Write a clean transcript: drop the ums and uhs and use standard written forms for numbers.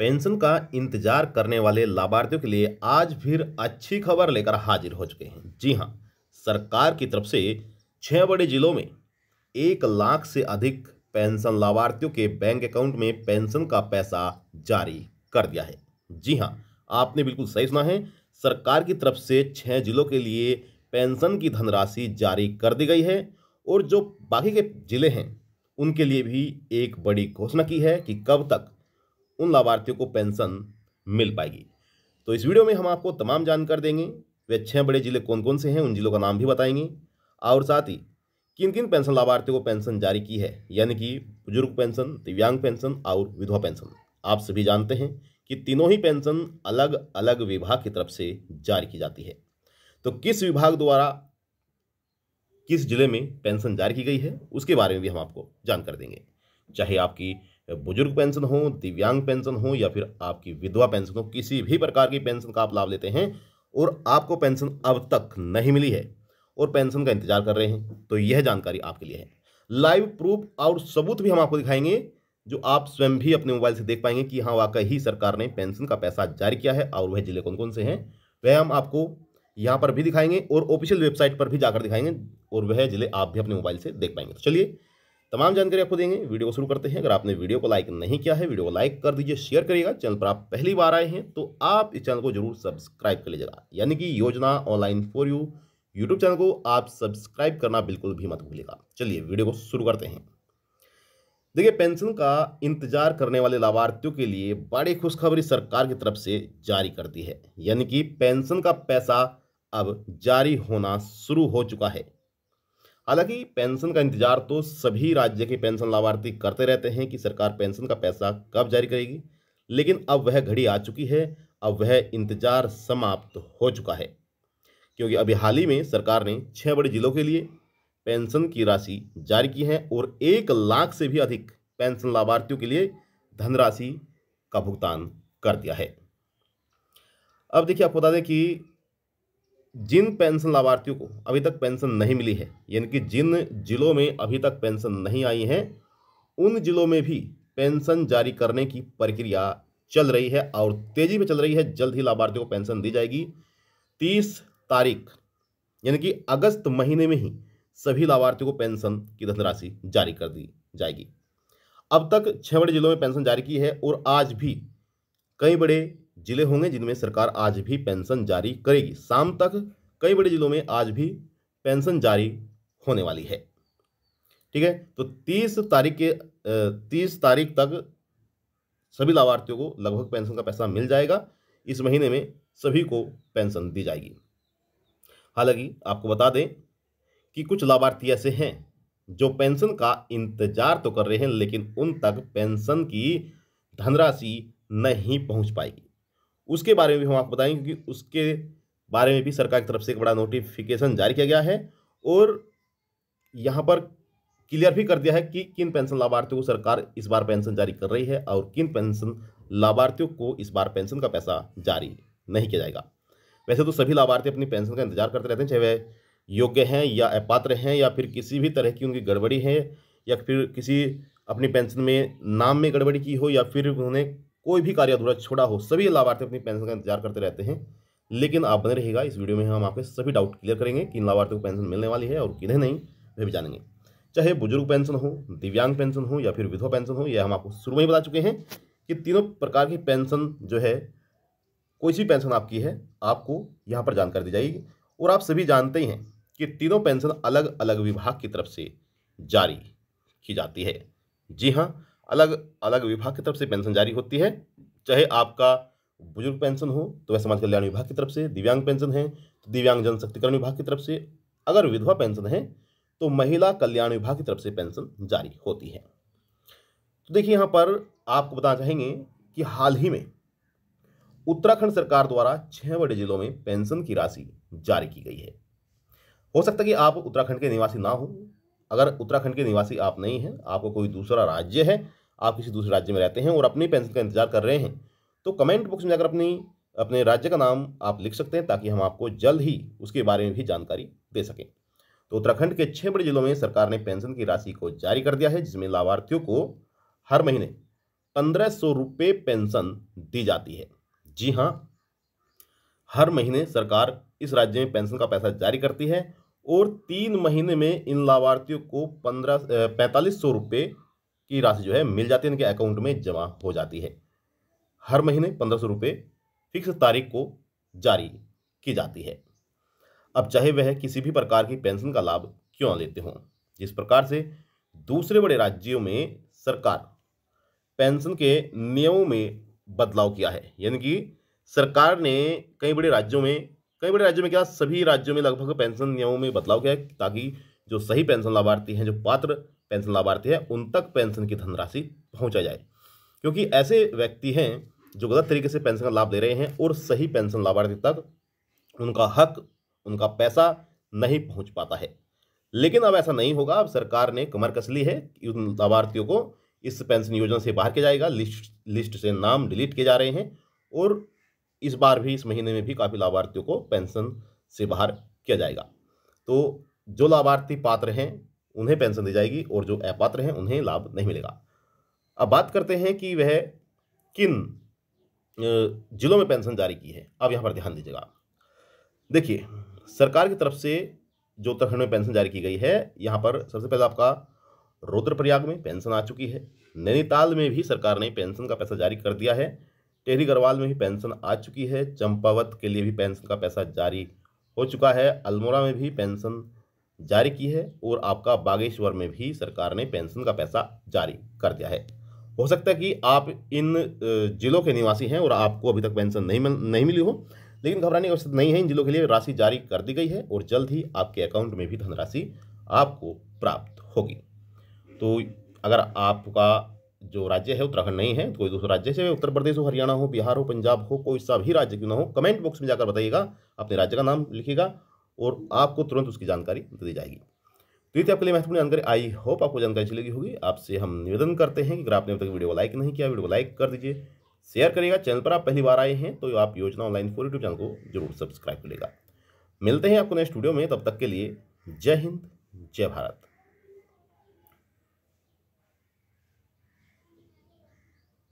Pension का इंतजार करने वाले लाभार्थियों के लिए आज फिर अच्छी खबर लेकर हाजिर हो चुके हैं। जी हाँ, सरकार की तरफ से 6 बड़े जिलों में 1 लाख से अधिक पेंशन लाभार्थियों के बैंक अकाउंट में पेंशन का पैसा जारी कर दिया है। जी हाँ, आपने बिल्कुल सही सुना है। सरकार की तरफ से 6 जिलों के लिए पेंशन की धनराशि जारी कर दी गई है और जो बाकी के जिले हैं उनके लिए भी एक बड़ी घोषणा की है कि कब तक उन लाभार्थियों को पेंशन मिल पाएगी। तो इस वीडियो में हम आपको तमाम जानकारी देंगे। वे 6 बड़े जिले कौन कौन से हैं, उन जिलों का नाम भी बताएंगे और साथ ही किन किन पेंशन लाभार्थियों को पेंशन जारी की है, यानी कि बुजुर्ग पेंशन, दिव्यांग पेंशन और विधवा पेंशन। आप सभी जानते हैं कि तीनों ही पेंशन अलग अलग विभाग की तरफ से जारी की जाती है। तो किस विभाग द्वारा किस जिले में पेंशन जारी की गई है उसके बारे में भी हम आपको जानकारी देंगे। चाहे आपकी बुजुर्ग पेंशन हो, दिव्यांग पेंशन हो या फिर आपकी विधवा पेंशन हो, किसी भी प्रकार की पेंशन का आप लाभ लेते हैं और आपको पेंशन अब तक नहीं मिली है और पेंशन का इंतजार कर रहे हैं, तो यह जानकारी आपके लिए है। लाइव प्रूफ और सबूत भी हम आपको दिखाएंगे जो आप स्वयं भी अपने मोबाइल से देख पाएंगे कि हाँ, वाकई ही सरकार ने पेंशन का पैसा जारी किया है और वह जिले कौन कौन से हैं वह हम आपको यहाँ पर भी दिखाएंगे और ऑफिशियल वेबसाइट पर भी जाकर दिखाएंगे और वह जिले आप भी अपने मोबाइल से देख पाएंगे। तो चलिए तमाम जानकारी आपको देंगे। वीडियो को शुरू करते हैं। अगर आपने वीडियो को लाइक नहीं किया है, वीडियो को लाइक कर दीजिए, शेयर करिएगा। चैनल पर आप पहली बार आए हैं तो आप इस चैनल को जरूर सब्सक्राइब कर लीजिएगा, यानी कि योजना online for you YouTube channel को आप सब्सक्राइब करना बिल्कुल भी मत भूलिएगा। चलिए वीडियो को शुरू करते हैं। देखिए, पेंशन का इंतजार करने वाले लाभार्थियों के लिए बड़ी खुशखबरी सरकार की तरफ से जारी कर दी है, यानी कि पेंशन का पैसा अब जारी होना शुरू हो चुका है। हालांकि पेंशन का इंतजार तो सभी राज्य के पेंशन लाभार्थी करते रहते हैं कि सरकार पेंशन का पैसा कब जारी करेगी, लेकिन अब वह घड़ी आ चुकी है। अब वह इंतजार समाप्त हो चुका है, क्योंकि अभी हाल ही में सरकार ने 6 बड़े जिलों के लिए पेंशन की राशि जारी की है और 1 लाख से भी अधिक पेंशन लाभार्थियों के लिए धनराशि का भुगतान कर दिया है। अब देखिए, आपको बता दें कि जिन पेंशन लाभार्थियों को अभी तक पेंशन नहीं मिली है, यानी कि जिन जिलों में अभी तक पेंशन नहीं आई है, उन जिलों में भी पेंशन जारी करने की प्रक्रिया चल रही है और तेजी में चल रही है। जल्द ही लाभार्थियों को पेंशन दी जाएगी। 30 तारीख यानी कि अगस्त महीने में ही सभी लाभार्थियों को पेंशन की धनराशि जारी कर दी जाएगी। अब तक 6 बड़े जिलों में पेंशन जारी की है और आज भी कई बड़े जिले होंगे जिनमें सरकार आज भी पेंशन जारी करेगी। शाम तक कई बड़े जिलों में आज भी पेंशन जारी होने वाली है। ठीक है, तो 30 तारीख तक सभी लाभार्थियों को लगभग पेंशन का पैसा मिल जाएगा। इस महीने में सभी को पेंशन दी जाएगी। हालांकि आपको बता दें कि कुछ लाभार्थी ऐसे हैं जो पेंशन का इंतजार तो कर रहे हैं, लेकिन उन तक पेंशन की धनराशि नहीं पहुंच पाएगी। उसके बारे में भी हम आपको बताएंगे, क्योंकि उसके बारे में भी सरकार की तरफ से एक बड़ा नोटिफिकेशन जारी किया गया है और यहाँ पर क्लियर भी कर दिया है कि किन पेंशन लाभार्थियों को सरकार इस बार पेंशन जारी कर रही है और किन पेंशन लाभार्थियों को इस बार पेंशन का पैसा जारी नहीं किया जाएगा। वैसे तो सभी लाभार्थी अपनी पेंशन का इंतजार करते रहते हैं, चाहे वह योग्य हैं या अपात्र हैं या फिर किसी भी तरह की उनकी गड़बड़ी है या फिर किसी अपनी पेंशन में नाम में गड़बड़ी की हो या फिर उन्होंने कोई भी कार्य अधूरा छोड़ा हो। सभी लाभार्थी अपनी पेंशन का इंतजार करते रहते हैं, लेकिन आप बने रहिएगा। इस वीडियो में हम आपके सभी डाउट क्लियर करेंगे, किन लाभार्थियों को पेंशन मिलने वाली है और किन्हें नहीं, वह भी जानेंगे। चाहे बुजुर्ग पेंशन हो, दिव्यांग पेंशन हो या फिर विधवा पेंशन हो, यह हम आपको शुरू में ही बता चुके हैं कि तीनों प्रकार की पेंशन जो है, कोई सी पेंशन आपकी है, आपको यहाँ पर जानकारी दी जाएगी। और आप सभी जानते ही हैं कि तीनों पेंशन अलग अलग विभाग की तरफ से जारी की जाती है। जी हाँ, अलग अलग विभाग की तरफ से पेंशन जारी होती है। चाहे आपका बुजुर्ग पेंशन हो तो वह समाज कल्याण विभाग की तरफ से, दिव्यांग पेंशन है तो दिव्यांग जन शक्तिकरण विभाग की तरफ से, अगर विधवा पेंशन है तो महिला कल्याण विभाग की तरफ से पेंशन जारी होती है। तो देखिए, यहाँ पर आपको बताना चाहेंगे कि हाल ही में उत्तराखंड सरकार द्वारा 6 बड़े जिलों में पेंशन की राशि जारी की गई है। हो सकता है कि आप उत्तराखंड के निवासी ना हो। अगर उत्तराखंड के निवासी आप नहीं हैं, आपको कोई दूसरा राज्य है, आप किसी दूसरे राज्य में रहते हैं और अपनी पेंशन का इंतजार कर रहे हैं, तो कमेंट बॉक्स में जाकर अपने राज्य का नाम आप लिख सकते हैं ताकि हम आपको जल्द ही उसके बारे में भी जानकारी दे सकें। तो उत्तराखंड के 6 बड़े जिलों में सरकार ने पेंशन की राशि को जारी कर दिया है, जिसमें लाभार्थियों को हर महीने 1500 रुपये पेंशन दी जाती है। जी हाँ, हर महीने सरकार इस राज्य में पेंशन का पैसा जारी करती है और 3 महीने में इन लाभार्थियों को 4500 रुपये की राशि जो है मिल जाती है, इनके अकाउंट में जमा हो जाती है। हर महीने 1500 रुपये फिक्स तारीख को जारी की जाती है। अब चाहे वह किसी भी प्रकार की पेंशन का लाभ क्यों न लेते हों, जिस प्रकार से दूसरे बड़े राज्यों में सरकार पेंशन के नियमों में बदलाव किया है, यानी कि सरकार ने कई बड़े राज्यों में क्या सभी राज्यों में लगभग पेंशन नियमों में बदलाव किया है, ताकि जो सही पेंशन लाभार्थी हैं, जो पात्र पेंशन लाभार्थी हैं, उन तक पेंशन की धनराशि पहुंचा जाए। क्योंकि ऐसे व्यक्ति हैं जो गलत तरीके से पेंशन का लाभ ले रहे हैं और सही पेंशन लाभार्थी तक उनका हक, उनका पैसा नहीं पहुंच पाता है। लेकिन अब ऐसा नहीं होगा। अब सरकार ने कमर कस ली है कि उन लाभार्थियों को इस पेंशन योजना से बाहर किया जाएगा। लिस्ट से नाम डिलीट किए जा रहे हैं और इस बार भी, इस महीने में भी काफ़ी लाभार्थियों को पेंशन से बाहर किया जाएगा। तो जो लाभार्थी पात्र हैं उन्हें पेंशन दी जाएगी और जो अपात्र हैं उन्हें लाभ नहीं मिलेगा। अब बात करते हैं कि वह किन जिलों में पेंशन जारी की है। अब यहाँ पर ध्यान दीजिएगा। देखिए, सरकार की तरफ से जो उत्तराखंड में पेंशन जारी की गई है, यहाँ पर सबसे पहले आपका रुद्रप्रयाग में पेंशन आ चुकी है। नैनीताल में भी सरकार ने पेंशन का पैसा जारी कर दिया है। टेहरी गढ़वाल में भी पेंशन आ चुकी है। चंपावत के लिए भी पेंशन का पैसा जारी हो चुका है। अल्मोड़ा में भी पेंशन जारी की है और आपका बागेश्वर में भी सरकार ने पेंशन का पैसा जारी कर दिया है। हो सकता है कि आप इन जिलों के निवासी हैं और आपको अभी तक पेंशन नहीं मिली हो, लेकिन घबराने की आवश्यकता नहीं है। इन जिलों के लिए राशि जारी कर दी गई है और जल्द ही आपके अकाउंट में भी धनराशि आपको प्राप्त होगी। तो अगर आपका जो राज्य है उत्तराखंड नहीं है, तो कोई दूसरा राज्य से, उत्तर प्रदेश हो, हरियाणा हो, बिहार हो, पंजाब हो, कोई सा भी राज्य क्यों ना हो, कमेंट बॉक्स में जाकर बताइएगा, अपने राज्य का नाम लिखिएगा और आपको तुरंत उसकी जानकारी दी जाएगी। तो ये आपके लिए महत्वपूर्ण जानकारी। आई होप आपको जानकारी चलेगी होगी। आपसे हम निवेदन करते हैं कि अगर आपने अभी तक वीडियो को लाइक नहीं किया, वीडियो को लाइक कर दीजिए, शेयर करिएगा। चैनल पर आप पहली बार आए हैं तो आप योजना ऑनलाइन फॉर यूट्यूब चैनल को जरूर सब्सक्राइब करिएगा। मिलते हैं आपको नेक्स्ट वीडियो में, तब तक के लिए जय हिंद, जय भारत।